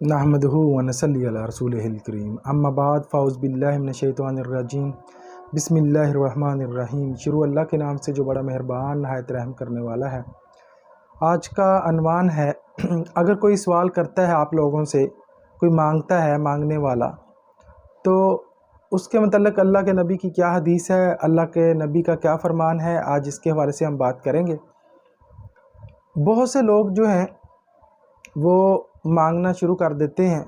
نحمدہ و نصلی علی رسولہ الکریم اما بعد فاعوذ باللہ من الشیطان الرجیم بسم اللہ الرحمن الرحیم۔ شروع اللہ کے نام سے جو بڑا مہربان نہایت رحم کرنے والا ہے۔ آج کا عنوان ہے اگر کوئی سوال کرتا ہے آپ لوگوں سے، کوئی مانگتا ہے مانگنے والا، تو اس کے متعلق اللہ کے نبی کی کیا حدیث ہے، اللہ کے نبی کا کیا فرمان ہے، آج اس کے حوالے سے ہم بات کریں گے۔ بہت سے لوگ جو ہیں وہ مانگنا شروع کر دیتے ہیں،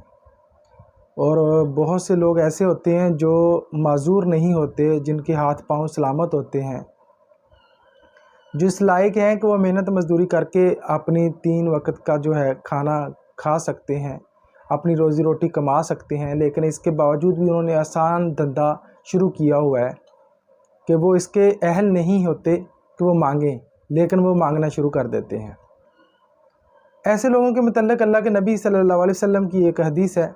اور بہت سے لوگ ایسے ہوتے ہیں جو معذور نہیں ہوتے، جن کے ہاتھ پاؤں سلامت ہوتے ہیں، جو اس لائق ہیں کہ وہ محنت مزدوری کر کے اپنی 3 وقت کا جو ہے کھانا کھا سکتے ہیں، اپنی روزی روٹی کما سکتے ہیں، لیکن اس کے باوجود بھی انہوں نے آسان دھندا شروع کیا ہوا ہے کہ وہ اس کے اہل نہیں ہوتے کہ وہ مانگیں، لیکن وہ مانگنا شروع کر دیتے ہیں۔ ایسے لوگوں کے متعلق اللہ کے نبی صلی اللہ علیہ وسلم کی ایک حدیث ہے۔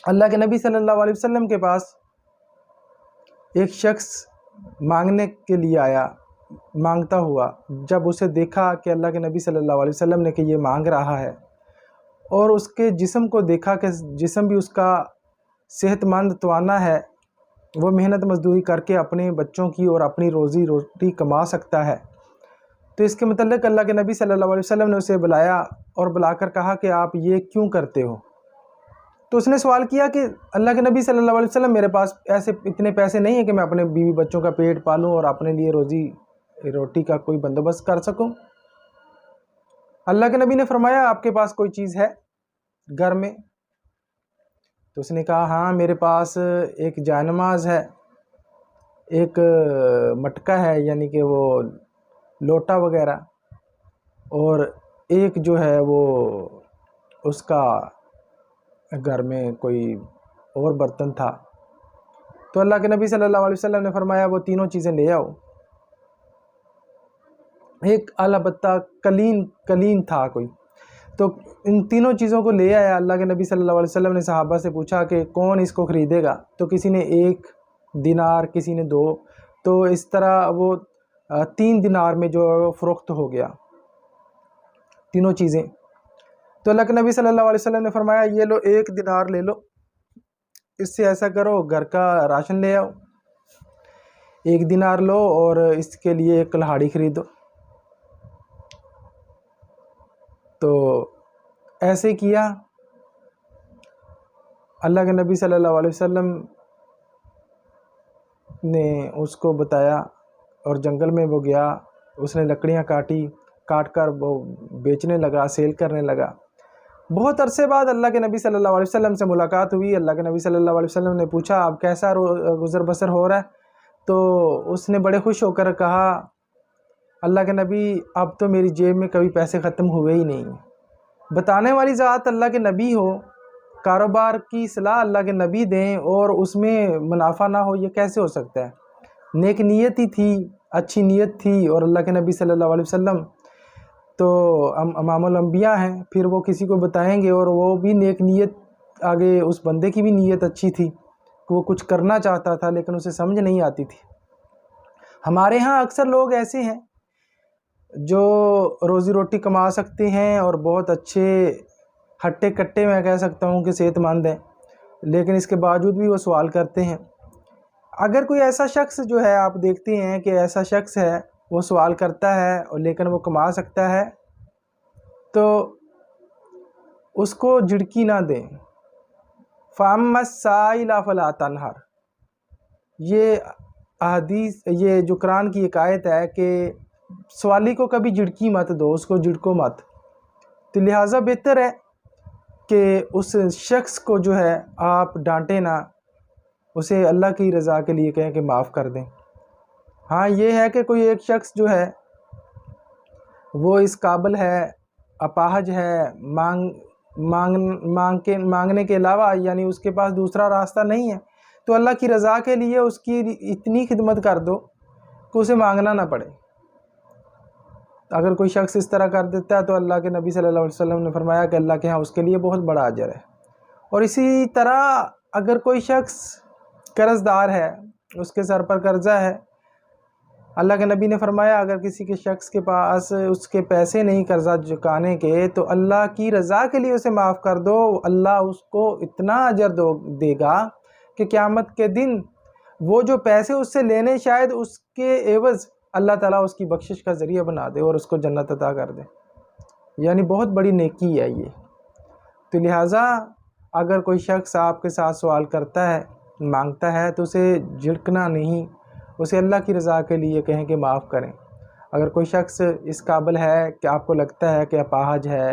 اللہ کے نبی صلی اللہ علیہ وسلم کے پاس ایک شخص مانگنے کے لیے آیا، مانگتا ہوا۔ جب اسے دیکھا کہ اللہ کے نبی صلی اللہ علیہ وسلم نے کہ یہ مانگ رہا ہے، اور اس کے جسم کو دیکھا کہ جسم بھی اس کا صحت مند توانا ہے، وہ محنت مزدوری کر کے اپنے بچوں کی اور اپنی روزی روٹی کما سکتا ہے، تو اس کے متعلق اللہ کے نبی صلی اللہ علیہ وسلم نے اسے بلایا اور بلا کر کہا کہ آپ یہ کیوں کرتے ہو؟ تو اس نے سوال کیا کہ اللہ کے نبی صلی اللہ علیہ وسلم، میرے پاس اتنے پیسے نہیں ہیں کہ میں اپنے بیوی بچوں کا پیٹ پالوں اور اپنے لیے روزی روٹی کا کوئی بندوبست کر سکوں۔ اللہ کے نبی نے فرمایا آپ کے پاس کوئی چیز ہے گھر میں؟ تو اس نے کہا ہاں میرے پاس ایک جائے نماز ہے، ایک مٹکا ہے یعنی کہ وہ لوٹا وغیرہ، اور ایک جو ہے وہ اس کا گھر میں کوئی اور برتن تھا۔ تو اللہ کے نبی صلی اللہ علیہ وسلم نے فرمایا وہ تینوں چیزیں لے آؤ۔ ایک البتہ کلین تھا کوئی، تو ان تینوں چیزوں کو لے آیا۔ اللہ کے نبی صلی اللہ علیہ وسلم نے صحابہ سے پوچھا کہ کون اس کو خریدے گا؟ تو کسی نے 1 دینار، کسی نے 2، تو اس طرح وہ 3 دینار میں جو فروخت ہو گیا تینوں چیزیں۔ تو اللہ کے نبی صلی اللہ علیہ وسلم نے فرمایا یہ لو 1 دینار لے لو، اس سے ایسا کرو گھر کا راشن لے آؤ، 1 دینار لو اور اس کے لیے 1 کلہاڑی خریدو۔ تو ایسے کیا۔ اللہ کے نبی صلی اللہ علیہ وسلم نے اس کو بتایا، اور جنگل میں وہ گیا، اس نے لکڑیاں کاٹ کر وہ بیچنے لگا، سیل کرنے لگا۔ بہت عرصے بعد اللہ کے نبی صلی اللہ علیہ وسلم سے ملاقات ہوئی۔ اللہ کے نبی صلی اللہ علیہ وسلم نے پوچھا اب کیسا گزر بسر ہو رہا ہے؟ تو اس نے بڑے خوش ہو کر کہا اللہ کے نبی اب تو میری جیب میں کبھی پیسے ختم ہوئے ہی نہیں۔ بتانے والی ذات اللہ کے نبی ہو، کاروبار کی صلاح اللہ کے نبی دیں اور اس میں منافع نہ ہو، یہ کیسے ہو سکتا ہے؟ نیک نیت ہی تھی، اچھی نیت تھی، اور اللہ کے نبی صلی اللہ علیہ وسلم تو امام الانبیاء ہیں، پھر وہ کسی کو بتائیں گے، اور وہ بھی نیک نیت، آگے اس بندے کی بھی نیت اچھی تھی کہ وہ کچھ کرنا چاہتا تھا لیکن اسے سمجھ نہیں آتی تھی۔ ہمارے ہاں اکثر لوگ ایسے ہیں جو روزی روٹی کما سکتے ہیں اور بہت اچھے ہٹے کٹے میں کہہ سکتا ہوں کہ صحت مند ہیں، لیکن اس کے باوجود بھی وہ سوال کرتے ہیں۔ اگر کوئی ایسا شخص جو ہے آپ دیکھتے ہیں کہ ایسا شخص ہے وہ سوال کرتا ہے اور لیکن وہ کما سکتا ہے، تو اس کو جھڑکی نہ دیں۔ فَأَمَّا السَّائِلَ فَلَا تَنْهَرْ، یہ حدیث، یہ جو قرآن کی ایک آیت ہے کہ سوالی کو کبھی جھڑکی مت دو، اس کو جھڑکو مت۔ تو لہٰذا بہتر ہے کہ اس شخص کو جو ہے آپ ڈانٹیں نہ، اسے اللہ کی رضا کے لیے کہیں کہ معاف کر دیں۔ ہاں یہ ہے کہ کوئی ایک شخص جو ہے وہ اس قابل ہے، اپاہج ہے، مانگنے کے علاوہ، یعنی اس کے پاس دوسرا راستہ نہیں ہے، تو اللہ کی رضا کے لیے اس کی اتنی خدمت کر دو کہ اسے مانگنا نہ پڑے۔ اگر کوئی شخص اس طرح کر دیتا ہے تو اللہ کے نبی صلی اللہ علیہ وسلم نے فرمایا کہ اللہ کے ہاں اس کے لیے بہت بڑا اجر ہے۔ اور اسی طرح اگر کوئی شخص قرض دار ہے، اس کے سر پر قرضہ ہے، اللہ کے نبی نے فرمایا اگر کسی کے شخص کے پاس اس کے پیسے نہیں قرضہ چکانے کے تو اللہ کی رضا کے لیے اسے معاف کر دو، اللہ اس کو اتنا اجر دے گا کہ قیامت کے دن وہ جو پیسے اس سے لینے شاید اس کے عوض اللہ تعالیٰ اس کی بخشش کا ذریعہ بنا دے اور اس کو جنت عطا کر دے۔ یعنی بہت بڑی نیکی ہے یہ۔ تو لہٰذا اگر کوئی شخص آپ کے ساتھ سوال کرتا ہے، مانگتا ہے، تو اسے جھڑکنا نہیں، اسے اللہ کی رضا کے لیے کہیں کہ معاف کریں۔ اگر کوئی شخص اس قابل ہے کہ آپ کو لگتا ہے کہ اپاہج ہے،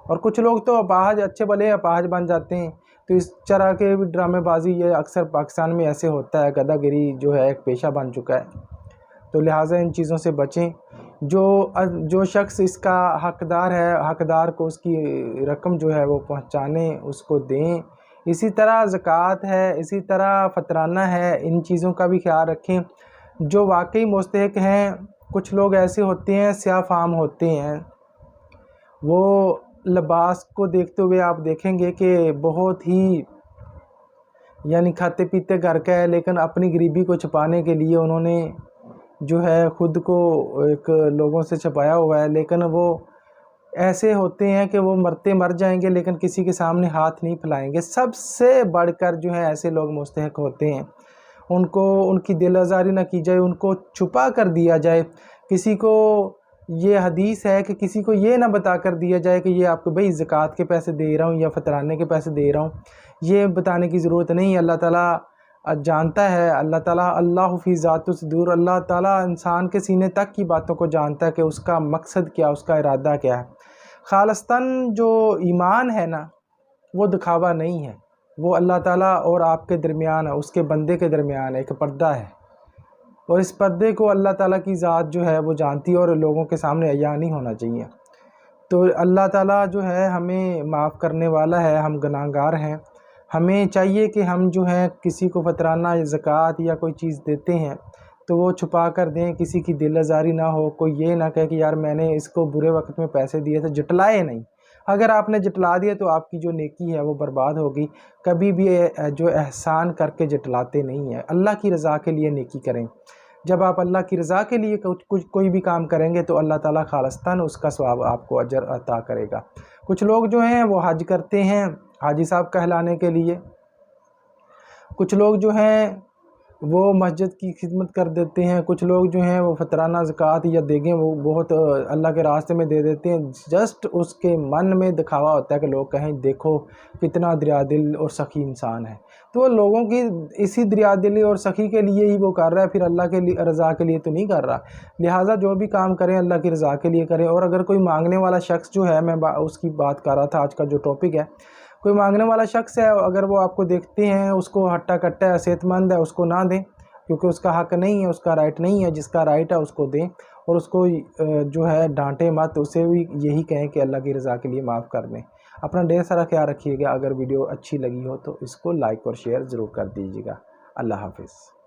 اور کچھ لوگ تو اپاہج اچھے بھلے اپاہج بن جاتے ہیں، تو اس طرح کے ڈرامے بازی یہ اکثر پاکستان میں ایسے ہوتا ہے، گدھا گری جو ہے ایک پیشہ بن چکا ہے۔ تو لہٰذا ان چیزوں سے بچیں۔ جو شخص اس کا حقدار ہے، حقدار کو اس کی رقم جو ہے وہ پہنچانے، اس کو دیں۔ اسی طرح زکوٰۃ ہے، اسی طرح فطرانہ ہے، ان چیزوں کا بھی خیال رکھیں۔ جو واقعی مستحق ہیں، کچھ لوگ ایسے ہوتے ہیں سیاہ فام ہوتے ہیں، وہ لباس کو دیکھتے ہوئے آپ دیکھیں گے کہ بہت ہی یعنی کھاتے پیتے گھر کا ہے، لیکن اپنی غریبی کو چھپانے کے لیے انہوں نے جو ہے خود کو ایک لوگوں سے چھپایا ہوا ہے، لیکن وہ ایسے ہوتے ہیں کہ وہ مرتے مر جائیں گے لیکن کسی کے سامنے ہاتھ نہیں پھیلائیں گے۔ سب سے بڑھ کر جو ہے ایسے لوگ مستحق ہوتے ہیں، ان کی دل آزاری نہ کی جائے، ان کو چھپا کر دیا جائے۔ کسی کو یہ حدیث ہے کہ کسی کو یہ نہ بتا کر دیا جائے کہ یہ آپ کو بھئی زکوٰۃ کے پیسے دے رہا ہوں یا فطرانے کے پیسے دے رہا ہوں، یہ بتانے کی ضرورت نہیں۔ اللہ تعالیٰ جانتا ہے، اللہ تعالیٰ اللہ فی ذات الصدور، اللہ تعالیٰ انسان کے سینے تک کی باتوں کو جانتا ہے کہ اس کا مقصد کیا، اس کا ارادہ کیا ہے۔ خالصتاً جو ایمان ہے نا، وہ دکھاوا نہیں ہے، وہ اللہ تعالیٰ اور آپ کے درمیان ہے، اس کے بندے کے درمیان ایک پردہ ہے، اور اس پردے کو اللہ تعالیٰ کی ذات جو ہے وہ جانتی ہے اور لوگوں کے سامنے عیاں نہیں ہونا چاہیے۔ تو اللہ تعالیٰ جو ہے ہمیں معاف کرنے والا ہے، ہم گناہگار ہیں۔ ہمیں چاہیے کہ ہم جو ہیں کسی کو فطرانہ یا زکوٰۃ یا کوئی چیز دیتے ہیں تو وہ چھپا کر دیں، کسی کی دل آزاری نہ ہو، کوئی یہ نہ کہے کہ یار میں نے اس کو برے وقت میں پیسے دیے تھے، جٹلائے نہیں۔ اگر آپ نے جٹلا دیا تو آپ کی جو نیکی ہے وہ برباد ہوگی۔ کبھی بھی جو احسان کر کے جٹلاتے نہیں ہیں، اللہ کی رضا کے لیے نیکی کریں۔ جب آپ اللہ کی رضا کے لیے کوئی بھی کام کریں گے تو اللہ تعالیٰ خالصتاً اس کا ثواب آپ کو اجر عطا کرے گا۔ کچھ لوگ جو ہیں وہ حج کرتے ہیں حاجی صاحب کہلانے کے لیے، کچھ لوگ جو ہیں وہ مسجد کی خدمت کر دیتے ہیں، کچھ لوگ جو ہیں وہ فطرانہ زکوٰۃ یا دیگیں وہ بہت اللہ کے راستے میں دے دیتے ہیں، جسٹ اس کے من میں دکھاوا ہوتا ہے کہ لوگ کہیں دیکھو کتنا دریا دل اور سخی انسان ہے۔ تو وہ لوگوں کی اسی دریا دلی اور سخی کے لیے ہی وہ کر رہا ہے، پھر اللہ کے رضا کے لیے تو نہیں کر رہا۔ لہٰذا جو بھی کام کریں اللہ کی رضا کے لیے کریں۔ اور اگر کوئی مانگنے والا شخص جو ہے، میں اس کی بات کر رہا تھا، آج کا جو ٹاپک ہے، کوئی مانگنے والا شخص ہے، اگر وہ آپ کو دیکھتے ہیں اس کو ہٹا کٹا ہے، صحت مند ہے، اس کو نہ دیں، کیونکہ اس کا حق نہیں ہے، اس کا رائٹ نہیں ہے۔ جس کا رائٹ ہے اس کو دیں، اور اس کو جو ہے ڈانٹیں مت، اسے بھی یہی کہیں کہ اللہ کی رضا کے لیے معاف کر دیں۔ اپنا ڈھیر سارا خیال رکھیے گا۔ اگر ویڈیو اچھی لگی ہو تو اس کو لائک اور شیئر ضرور کر دیجیے گا۔ اللہ حافظ۔